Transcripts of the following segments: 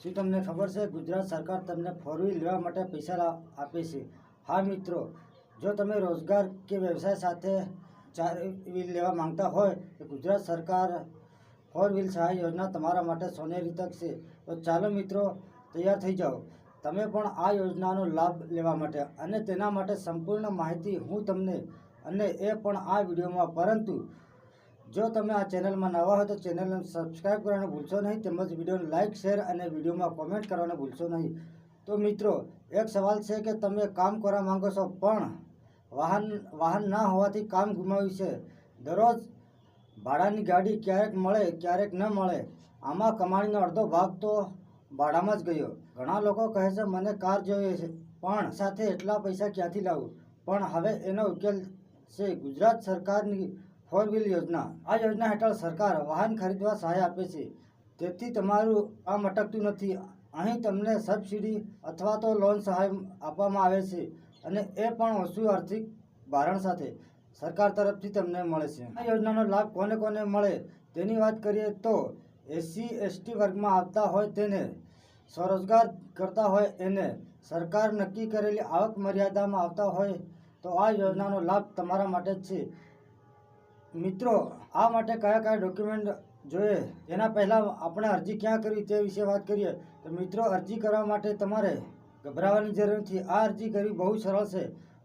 શું તમને ખબર છે ગુજરાત સરકાર તમને 4 વ્હીલ લેવા માટે પૈસા આપે છે? હા મિત્રો, જો તમે રોજગાર કે વ્યવસાય સાથે 4 વ્હીલ લેવા માંગતા હોય તો ગુજરાત સરકાર 4 વ્હીલ સહાય યોજના તમારા માટે સોનેરી તક છે. તો ચાલો મિત્રો, તૈયાર થઈ જાઓ તમે પણ આ યોજનાનો લાભ લેવા માટે. અને તેના માટે સંપૂર્ણ માહિતી હું તમને અને એ પણ આ વિડીયોમાં. પરંતુ જો તમે આ ચેનલમાં નવા હોય તો ચેનલને સબસ્ક્રાઈબ કરવાનું ભૂલશો નહીં, તેમજ વિડીયોને લાઇક, શેર અને વિડીયોમાં કોમેન્ટ કરવાનું ભૂલશો નહીં. તો મિત્રો, એક સવાલ છે કે તમે કામ કરવા માંગો છો પણ વાહન ના હોવાથી કામ ગુમાવ્યું છે. દરરોજ ભાડાની ગાડી ક્યારેક મળે ક્યારેક ન મળે. આમાં કમાણીનો અડધો ભાગ તો ભાડામાં જ ગયો. ઘણા લોકો કહે છે મને કાર જોઈએ છે પણ સાથે એટલા પૈસા ક્યાંથી લાવું? પણ હવે એનો ઉકેલ છે ગુજરાત સરકારની 4 વ્હીલ યોજના. આ યોજના હેઠળ સરકાર વાહન ખરીદવા સહાય આપે છે. તેથી તમારું કામ અટકતું નથી. અહીં તમને સબસિડી અથવા તો લોન સહાય આપવામાં આવે છે અને એ પણ ઓછું આર્થિક ભારણ સાથે સરકાર તરફથી તમને મળે છે. આ યોજનાનો લાભ કોને કોને મળે તેની વાત કરીએ તો SC ST વર્ગમાં આવતા હોય તેને, સ્વરોજગાર કરતા હોય એને, સરકાર નક્કી કરેલી આવક મર્યાદામાં આવતા હોય તો આ યોજનાનો લાભ તમારા માટે જ છે. મિત્રો, આ માટે કયા કયા ડોક્યુમેન્ટ જોઈએ એના પહેલાં આપણે અરજી ક્યાં કરવી તે વિશે વાત કરીએ. તો મિત્રો, અરજી કરવા માટે તમારે ગભરાવાની જરૂર નથી. આ અરજી કરવી બહુ સરળ છે.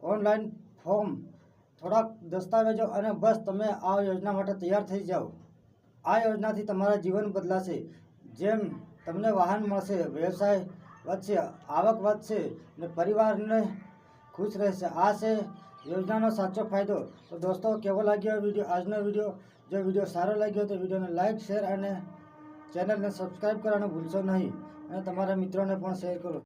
ઓનલાઈન ફોર્મ, થોડાક દસ્તાવેજો અને બસ તમે આ યોજના માટે તૈયાર થઈ જાઓ. આ યોજનાથી તમારા જીવન બદલાશે. જેમ તમને વાહન મળશે, વ્યવસાય વધશે, આવક વધશે અને પરિવારને ખુશ રહેશે. આ છે યોજનાનો સાચો ફાયદો. તો દોસ્તો, કેવો લાગ્યો આજનો વિડીયો? જો વિડીયો સારો લાગ્યો તો વિડીયોને લાઇક, શેર અને ચેનલને સબસ્ક્રાઈબ કરવાનું ભૂલશો નહીં અને તમારા મિત્રોને પણ શેર કરો.